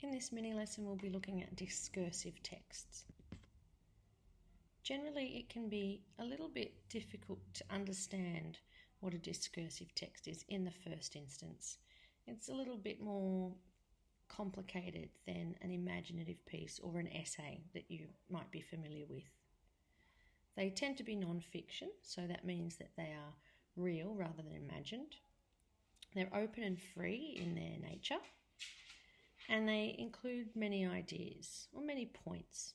In this mini lesson, we'll be looking at discursive texts. Generally, it can be a little bit difficult to understand what a discursive text is in the first instance. It's a little bit more complicated than an imaginative piece or an essay that you might be familiar with. They tend to be non-fiction, so that means that they are real rather than imagined. They're open and free in their nature, and they include many ideas or many points.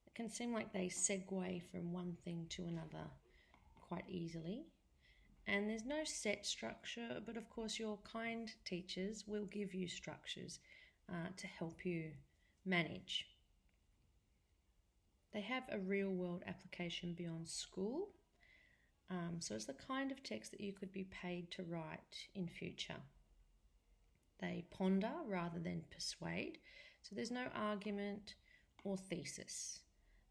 It can seem like they segue from one thing to another quite easily. And there's no set structure, but of course your kind teachers will give you structures to help you manage. They have a real-world application beyond school, so it's the kind of text that you could be paid to write in future. They ponder rather than persuade, so there's no argument or thesis.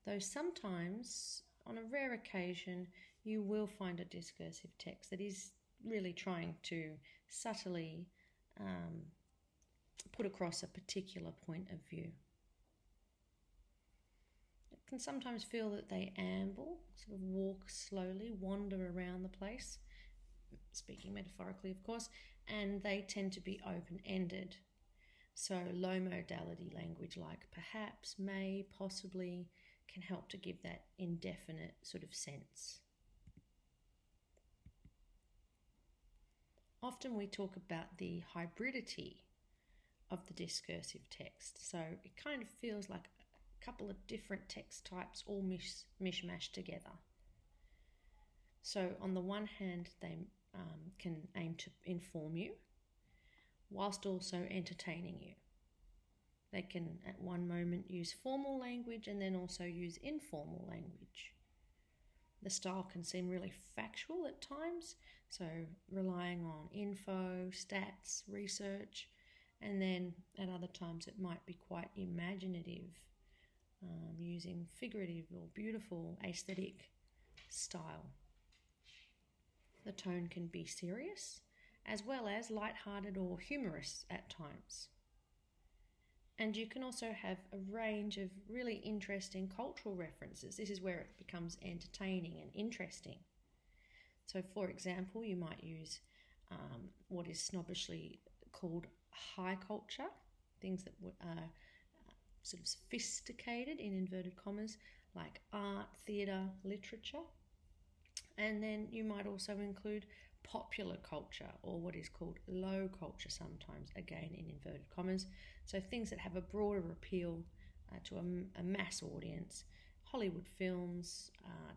Though sometimes, on a rare occasion, you will find a discursive text that is really trying to subtly put across a particular point of view. It can sometimes feel that they amble, sort of walk slowly, wander around the place, speaking metaphorically of course, and they tend to be open-ended. So low modality language like perhaps, may, possibly can help to give that indefinite sort of sense. Often we talk about the hybridity of the discursive text. So it kind of feels like a couple of different text types all mishmashed together. So on the one hand, they can aim to inform you whilst also entertaining you. They can at one moment use formal language and then also use informal language. The style can seem really factual at times, so relying on info, stats, research, and then at other times it might be quite imaginative, using figurative or beautiful aesthetic style. The tone can be serious, as well as light-hearted or humorous at times. And you can also have a range of really interesting cultural references. This is where it becomes entertaining and interesting. So, for example, you might use what is snobbishly called high culture, things that are sort of sophisticated in inverted commas, like art, theatre, literature. And then you might also include popular culture, or what is called low culture sometimes, again in inverted commas. So things that have a broader appeal to a mass audience, Hollywood films,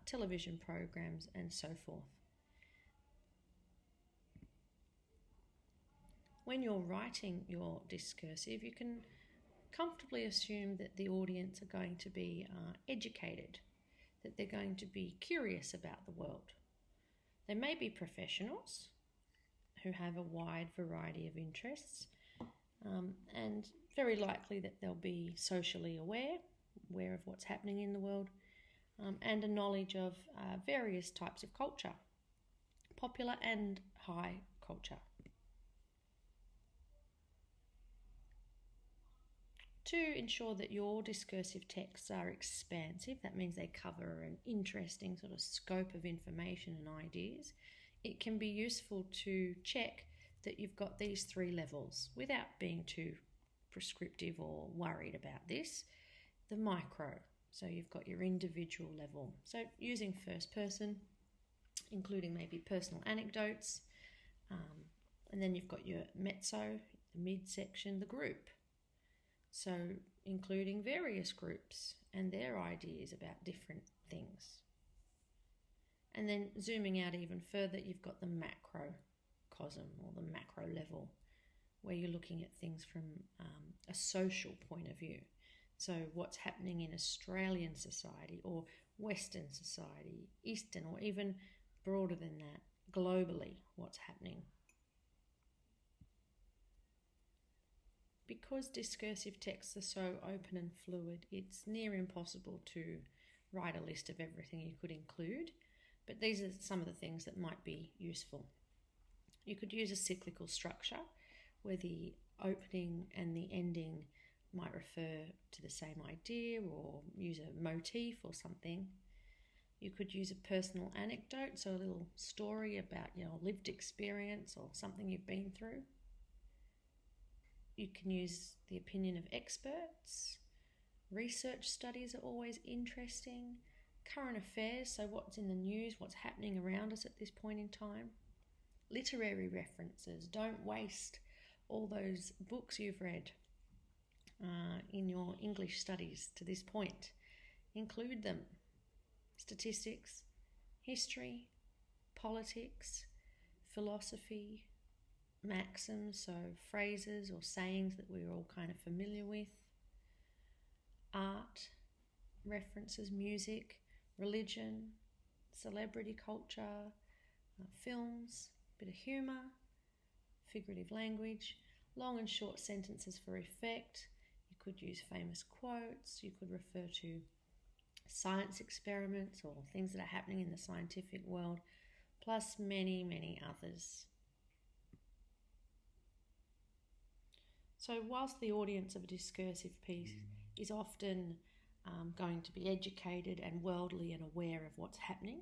television programs, and so forth. When you're writing your discursive, you can comfortably assume that the audience are going to be educated, that they're going to be curious about the world. They may be professionals who have a wide variety of interests, and very likely that they'll be socially aware of what's happening in the world, and a knowledge of various types of culture, popular and high culture. To ensure that your discursive texts are expansive, that means they cover an interesting sort of scope of information and ideas, it can be useful to check that you've got these three levels without being too prescriptive or worried about this. The micro, so you've got your individual level. So using first person, including maybe personal anecdotes, and then you've got your mezzo, the midsection, the group. So including various groups and their ideas about different things. And then zooming out even further, you've got the macrocosm or the macro level, where you're looking at things from a social point of view. So what's happening in Australian society or Western society, Eastern, or even broader than that, globally, what's happening. Because discursive texts are so open and fluid, it's near impossible to write a list of everything you could include, but these are some of the things that might be useful. You could use a cyclical structure where the opening and the ending might refer to the same idea or use a motif or something. You could use a personal anecdote, so a little story about lived experience or something you've been through. You can use the opinion of experts. Research studies are always interesting. Current affairs, so what's in the news, what's happening around us at this point in time. Literary references, don't waste all those books you've read in your English studies to this point. Include them. Statistics, history, politics, philosophy, maxims, so phrases or sayings that we're all kind of familiar with, art, references, music, religion, celebrity culture, films, bit of humour, figurative language, long and short sentences for effect. You could use famous quotes. You could refer to science experiments or things that are happening in the scientific world, plus many, many others. So whilst the audience of a discursive piece is often going to be educated and worldly and aware of what's happening,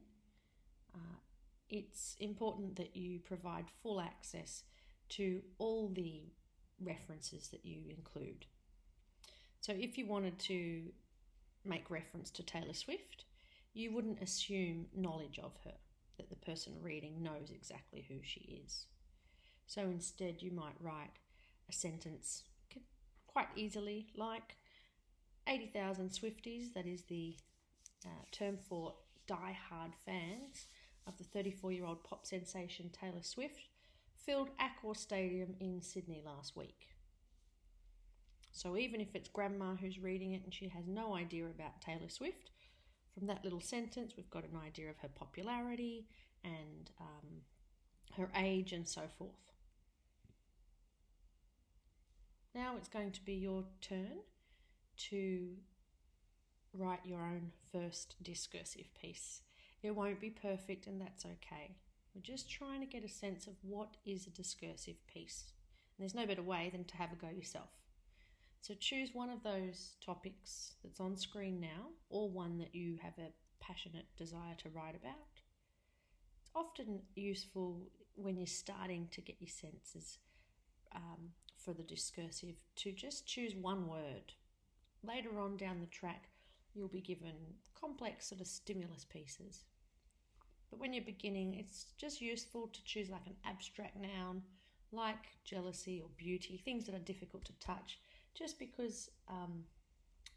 it's important that you provide full access to all the references that you include. So if you wanted to make reference to Taylor Swift, you wouldn't assume knowledge of her, that the person reading knows exactly who she is. So instead you might write a sentence quite easily like 80,000 Swifties, that is the term for die-hard fans of the 34-year-old pop sensation Taylor Swift, filled Accor Stadium in Sydney last week. So even if it's grandma who's reading it and she has no idea about Taylor Swift, from that little sentence we've got an idea of her popularity and her age and so forth. Now it's going to be your turn to write your own first discursive piece. It won't be perfect, and that's okay. We're just trying to get a sense of what is a discursive piece. And there's no better way than to have a go yourself. So choose one of those topics that's on screen now, or one that you have a passionate desire to write about. It's often useful when you're starting to get your senses for the discursive to just choose one word. Later on down the track, you'll be given complex sort of stimulus pieces. But when you're beginning, it's just useful to choose like an abstract noun, like jealousy or beauty, things that are difficult to touch, just because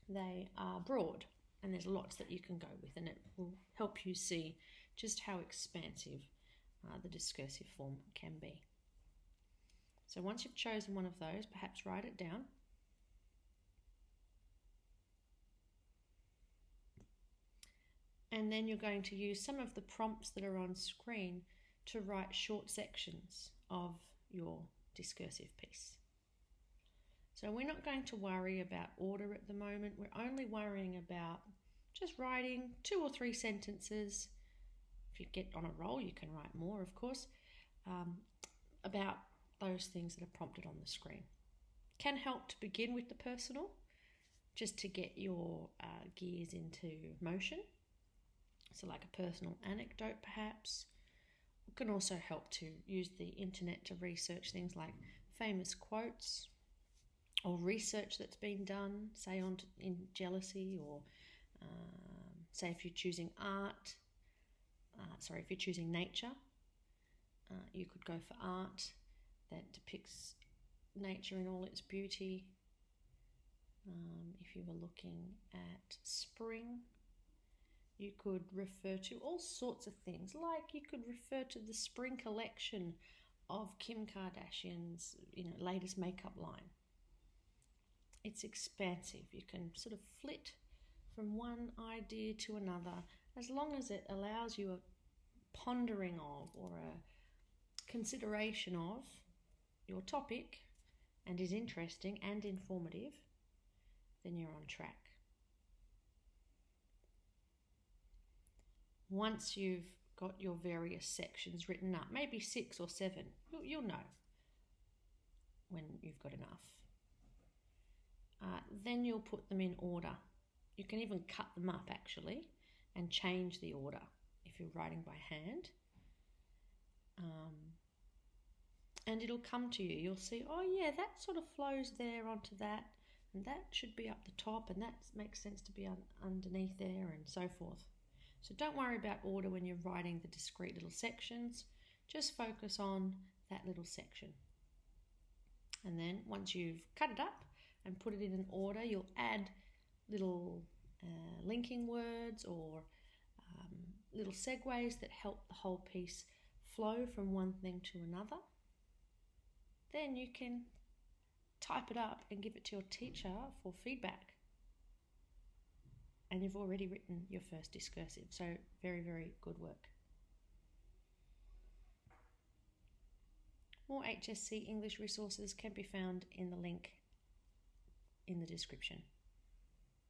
they are broad and there's lots that you can go with, and it will help you see just how expansive the discursive form can be. So once you've chosen one of those, perhaps write it down. And then you're going to use some of the prompts that are on screen to write short sections of your discursive piece. So we're not going to worry about order at the moment. We're only worrying about just writing 2 or 3 sentences. If you get on a roll, you can write more, of course, about those things that are prompted on the screen. Can help to begin with the personal, just to get your gears into motion. So like a personal anecdote perhaps. It can also help to use the internet to research things like famous quotes or research that's been done, say in jealousy, or say if you're choosing if you're choosing nature, you could go for art that depicts nature in all its beauty. If you were looking at spring, you could refer to all sorts of things, like you could refer to the spring collection of Kim Kardashian's latest makeup line. It's expansive. You can sort of flit from one idea to another, as long as it allows you a pondering of or a consideration of your topic and is interesting and informative, then you're on track. Once you've got your various sections written up, maybe 6 or 7, you'll know when you've got enough. then you'll put them in order. You can even cut them up actually and change the order if you're writing by hand. And it'll come to you. You'll see, oh yeah, that sort of flows there onto that, and that should be up the top, and that makes sense to be underneath there, and so forth. So don't worry about order when you're writing the discrete little sections. Just focus on that little section. And then once you've cut it up and put it in an order, you'll add little linking words or little segues that help the whole piece flow from one thing to another. Then you can type it up and give it to your teacher for feedback. And you've already written your first discursive, so very, very good work. More HSC English resources can be found in the link in the description.